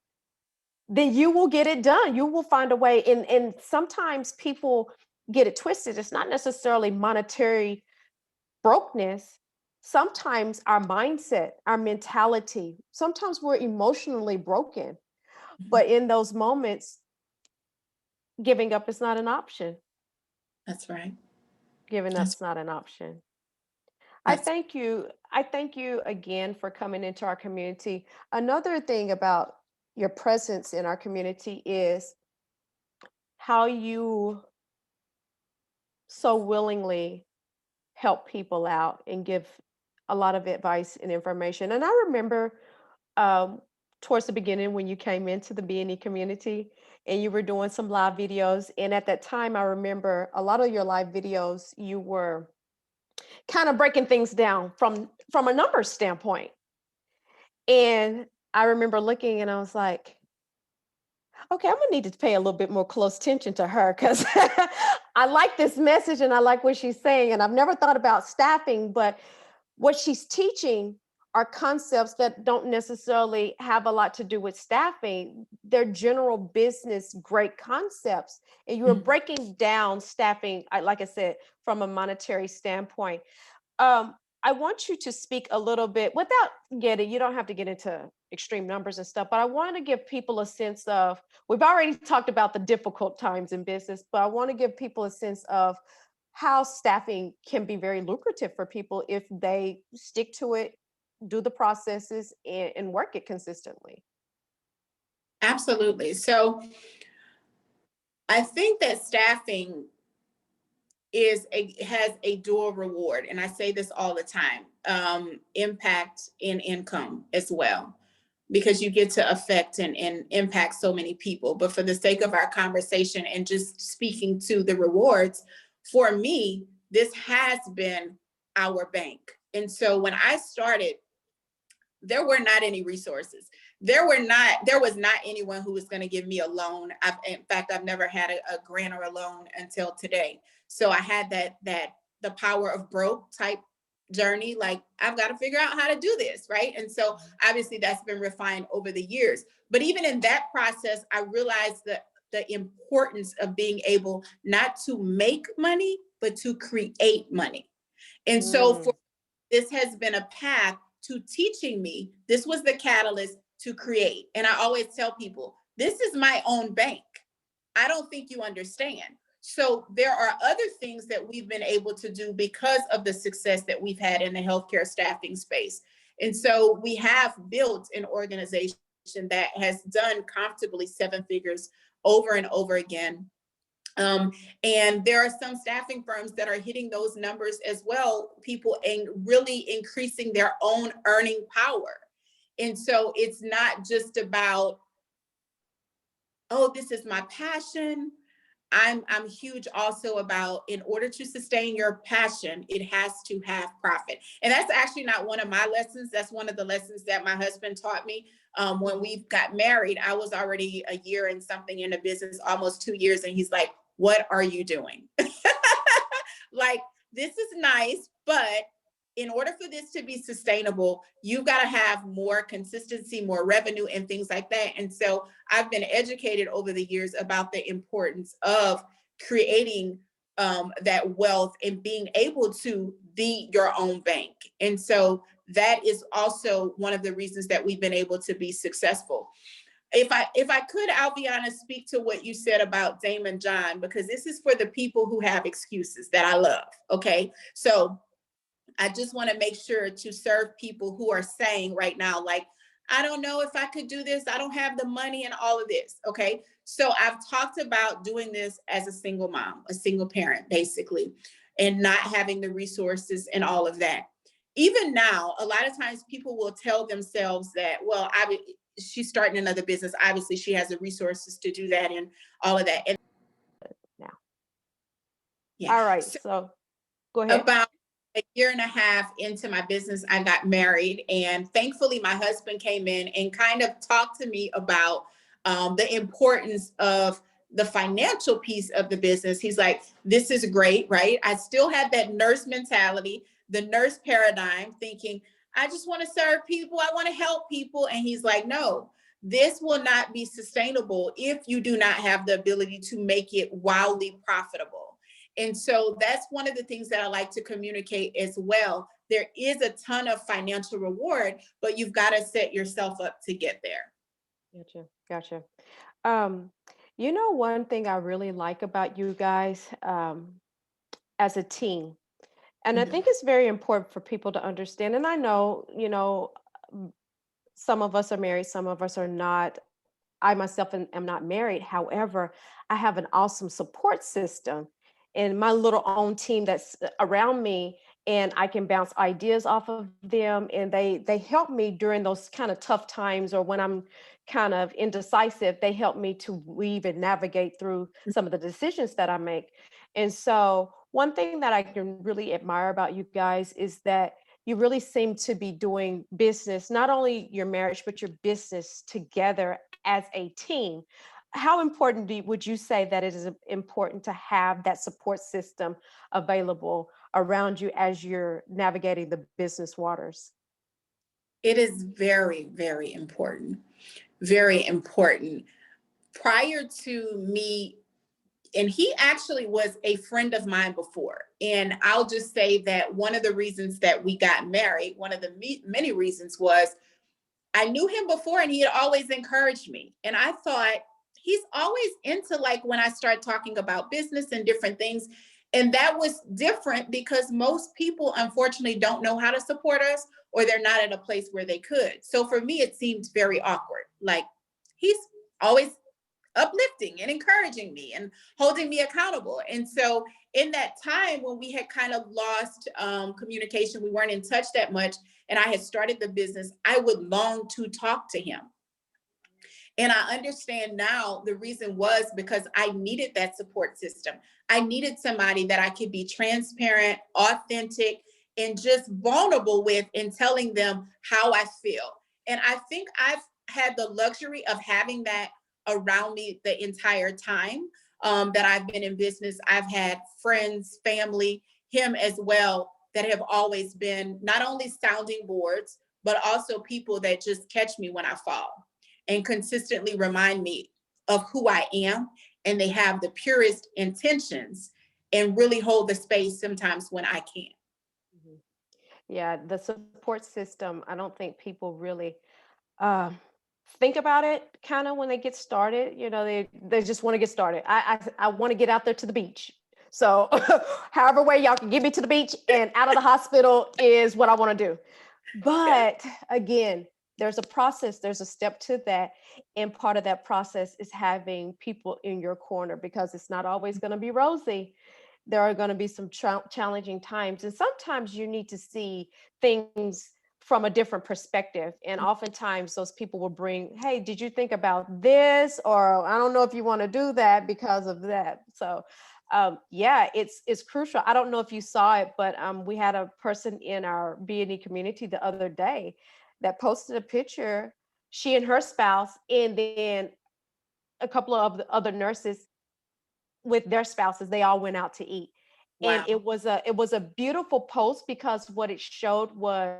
then you will get it done. You will find a way. And sometimes people get it twisted. It's not necessarily monetary brokenness. Sometimes our mindset, our mentality, sometimes we're emotionally broken. But in those moments, giving up is not an option.
That's right.
Giving
That's
up's not an option. I
that's
thank you. I thank you again for coming into our community. Another thing about your presence in our community is how you so willingly help people out and give a lot of advice and information. And I remember um, towards the beginning when you came into the B&E community and you were doing some live videos. And at that time, I remember a lot of your live videos, you were kind of breaking things down from a numbers standpoint. And I remember looking and I was like, okay, I'm gonna need to pay a little bit more close attention to her because I like this message and I like what she's saying. And I've never thought about staffing, but what she's teaching are concepts that don't necessarily have a lot to do with staffing. They're general business, great concepts. And you were breaking down staffing, like I said, from a monetary standpoint. I want you to speak a little bit without you don't have to get into extreme numbers and stuff, but I want to give people a sense of, we've already talked about the difficult times in business, but I want to give people a sense of how staffing can be very lucrative for people if they stick to it, do the processes, and work it consistently.
absolutely. So I think that staffing has a dual reward, and I say this all the time: impact and income as well, because you get to affect and impact so many people. But for the sake of our conversation and just speaking to the rewards, for me, this has been our bank. And so when I started, there were not any resources. There was not anyone who was going to give me a loan. In fact, I've never had a grant or a loan until today. So I had the power of broke type journey. Like, I've got to figure out how to do this, right? And so obviously that's been refined over the years. But even in that process, I realized that the importance of being able not to make money, but to create money. And so for this has been a path to teaching me. This was the catalyst to create. And I always tell people, this is my own bank. I don't think you understand. So there are other things that we've been able to do because of the success that we've had in the healthcare staffing space. And so we have built an organization that has done comfortably seven figures over and over again. And there are some staffing firms that are hitting those numbers as well, people and really increasing their own earning power. And so it's not just about, oh, this is my passion. I'm huge also about, in order to sustain your passion, it has to have profit. And that's actually not one of my lessons. That's one of the lessons that my husband taught me. When we got married, I was already a year and something in the business, almost 2 years. And he's like, what are you doing? Like, this is nice, but in order for this to be sustainable, you've got to have more consistency, more revenue, and things like that. And so I've been educated over the years about the importance of creating that wealth and being able to be your own bank. And so that is also one of the reasons that we've been able to be successful. If I could, I'll be honest, speak to what you said about Damon John, because this is for the people who have excuses that I love. Okay. So I just want to make sure to serve people who are saying right now, like, I don't know if I could do this. I don't have the money and all of this. Okay. So I've talked about doing this as a single mom, a single parent, basically, and not having the resources and all of that. Even now, a lot of times people will tell themselves that, well, she's starting another business. Obviously, she has the resources to do that and all of that. And
Now,
yeah.
all right.
So
So go ahead.
about a year and a half into my business, I got married, and thankfully my husband came in and kind of talked to me about the importance of the financial piece of the business. He's like, this is great, right? I still have that nurse mentality, the nurse paradigm, thinking, I just want to serve people. I want to help people. And he's like, no, this will not be sustainable if you do not have the ability to make it wildly profitable. And so that's one of the things that I like to communicate as well. There is a ton of financial reward, but you've got to set yourself up to get there.
Gotcha. Gotcha. Um, one thing I really like about you guys, as a team, and I
Mhm.
think it's very important for people to understand. And I know, m- some of us are married, some of us are not. I myself am not married. However, I have an awesome support system and my little own team that's around me, and I can bounce ideas off of them, and they help me during those kind of tough times, or when I'm kind of indecisive. They help me to weave and navigate through some of the decisions that I make. And so one thing that I can really admire about you guys is that you really seem to be doing business, not only your marriage, but your business together as a team. How important would you say that it is important to have that support system available around you as you're navigating the business waters?
It is very, very important. Very important. Prior to me, and he actually was a friend of mine before. And I'll just say that one of the reasons that we got married, one of the many reasons, was I knew him before and he had always encouraged me. And I thought, he's always into, like, when I start talking about business and different things. And that was different because most people, unfortunately, don't know how to support us, or they're not at a place where they could. So for me, it seemed very awkward. Like, he's always uplifting and encouraging me and holding me accountable. And so in that time when we had kind of lost communication, we weren't in touch that much, and I had started the business, I would long to talk to him. And I understand now the reason was because I needed that support system. I needed somebody that I could be transparent, authentic, and just vulnerable with, and telling them how I feel. And I think I've had the luxury of having that around me the entire time that I've been in business. I've had friends, family, him as well, that have always been not only sounding boards, but also people that just catch me when I fall and consistently remind me of who I am. And they have the purest intentions and really hold the space sometimes when I can't.
Mhm. Yeah, the support system, I don't think people really uh, think about it kind of when they get started. They just want to get started. I want to get out there to the beach. So however way y'all can get me to the beach and out of the hospital is what I want to do. But again, there's a process, there's a step to that. And part of that process is having people in your corner, because it's not always going to be rosy. There are going to be some challenging times. And sometimes you need to see things from a different perspective. And oftentimes those people will bring, hey, did you think about this? Or I don't know if you want to do that because of that. So yeah, it's crucial. I don't know if you saw it, but we had a person in our B&E community the other day that posted a picture, she and her spouse, and then a couple of the other nurses with their spouses. They all went out to eat. And
Wow.
it was a beautiful post, because what it showed was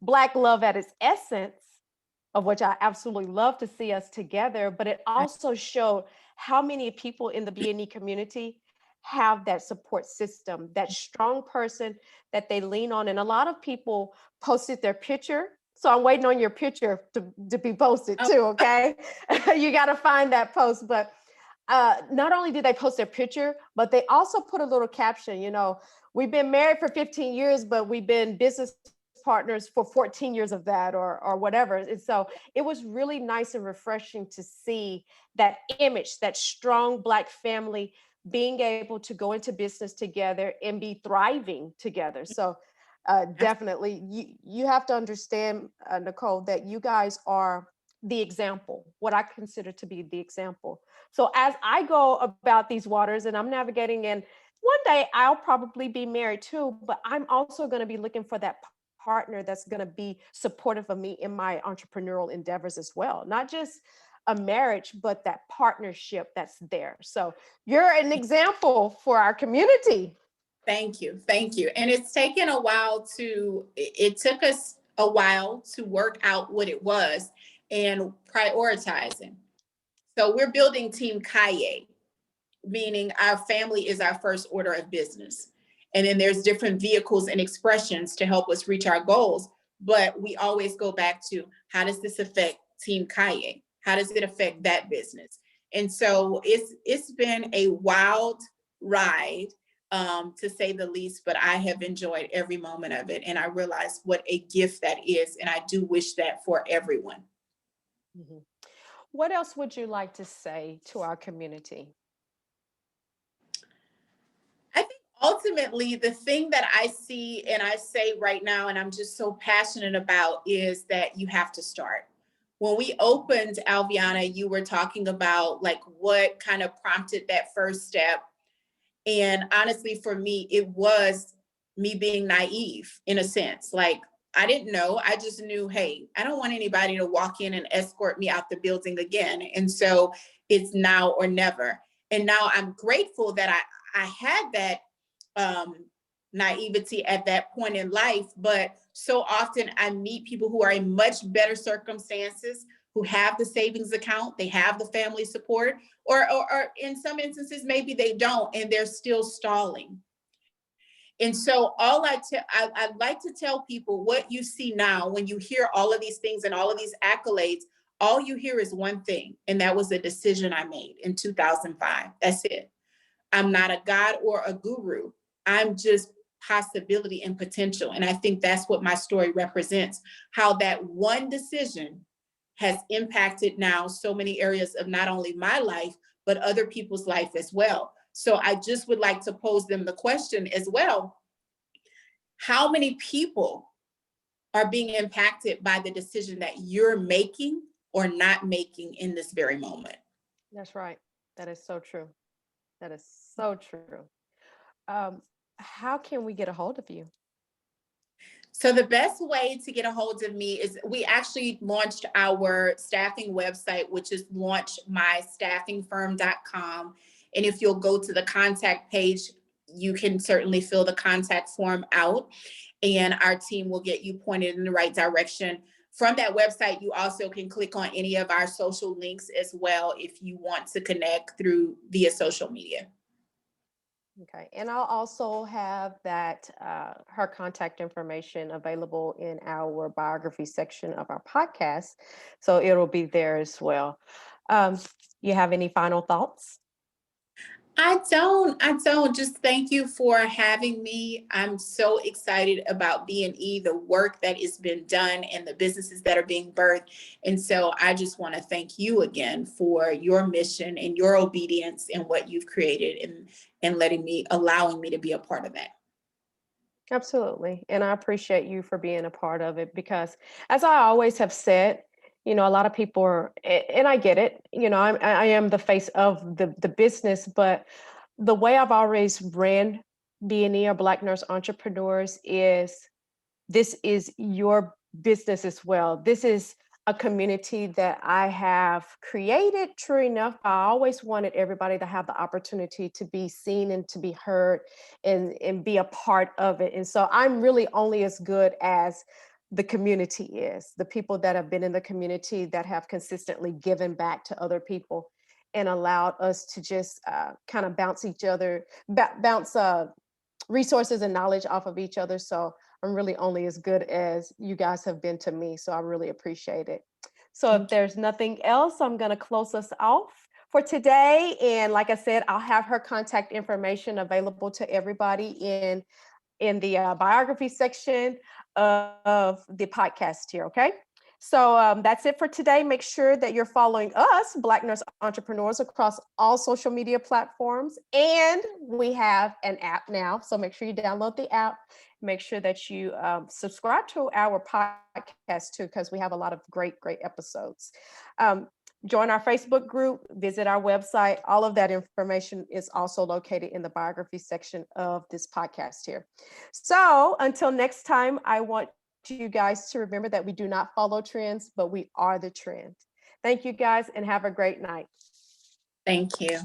Black love at its essence, of which I absolutely love to see us together. But it also showed how many people in the B&E community have that support system, that strong person that they lean on. And a lot of people posted their picture. So I'm waiting on your picture to be posted
Oh,
too, okay? You got to find that post. But not only did they post their picture, but they also put a little caption, we've been married for 15 years, but we've been business partners for 14 years of that, or whatever. And so it was really nice and refreshing to see that image, that strong Black family being able to go into business together and be thriving together. So definitely, you have to understand, Nicole, that you guys are the example, what I consider to be the example. So as I go about these waters and I'm navigating, and one day I'll probably be married too, but I'm also going to be looking for that partner that's going to be supportive of me in my entrepreneurial endeavors as well. Not just a marriage, but that partnership that's there. So you're an example for our community.
thank you. Thank you. And it's taken a while it took us a while to work out what it was and prioritizing. So we're building Team Caillier, meaning our family is our first order of business. And then there's different vehicles and expressions to help us reach our goals. But we always go back to, how does this affect Team Caillier? How does it affect that business? And so it's been a wild ride, to say the least, but I have enjoyed every moment of it. And I realize what a gift that is. And I do wish that for everyone.
Mhm. What else would you like to say to our community?
I think ultimately the thing that I see and I say right now, and I'm just so passionate about, is that you have to start. When we opened, Alviana, you were talking about like what kind of prompted that first step. And honestly, for me, it was me being naive in a sense. Like, I didn't know. I just knew, hey, I don't want anybody to walk in and escort me out the building again. And so it's now or never. And now I'm grateful that I had that um, naivety at that point in life. But so often I meet people who are in much better circumstances, who have the savings account, they have the family support, or in some instances, maybe they don't, and they're still stalling. And so I'd like to tell people, what you see now when you hear all of these things and all of these accolades, all you hear is one thing, and that was a decision I made in 2005. That's it. I'm not a god or a guru. I'm just possibility and potential. And I think that's what my story represents, how that one decision has impacted now so many areas of not only my life, but other people's life as well. So I just would like to pose them the question as well. How many people are being impacted by the decision that you're making or not making in this very moment?
That's right. That is so true. That is so true. Um, how can we get a hold of you?
So the best way to get a hold of me is, we actually launched our staffing website, which is launchmystaffingfirm.com. And if you'll go to the contact page, you can certainly fill the contact form out, and our team will get you pointed in the right direction. From that website, you also can click on any of our social links as well if you want to connect through via social media.
Okay, and I'll also have that her contact information available in our biography section of our podcast, so it'll be there as well. Um, you have any final thoughts?
I don't. Just thank you for having me. I'm so excited about B&E, the work that has been done and the businesses that are being birthed. And so I just want to thank you again for your mission and your obedience and what you've created and allowing me to be a part of that.
Absolutely. And I appreciate you for being a part of it because, as I always have said, a lot of people are, and I get it, I am the face of the business, but the way I've always ran B&E or Black Nurse Entrepreneurs is this is your business as well. This is a community that I have created. True enough, I always wanted everybody to have the opportunity to be seen and to be heard and be a part of it. And so I'm really only as good as the community is, the people that have been in the community that have consistently given back to other people and allowed us to just kind of bounce each other, bounce resources and knowledge off of each other. So I'm really only as good as you guys have been to me. So I really appreciate it. So if
Thank
there's nothing else, I'm going to close us off for today. And like I said, I'll have her contact information available to everybody in the biography section of the podcast here. Okay. So that's it for today. Make sure that you're following us, Black Nurse Entrepreneurs, across all social media platforms. And we have an app now. So make sure you download the app. Make sure that you subscribe to our podcast too, because we have a lot of great, great episodes. Join our Facebook group, visit our website. All of that information is also located in the biography section of this podcast here. So until next time, I want you guys to remember that we do not follow trends, but we are the trend. Thank you guys and have a great night.
you.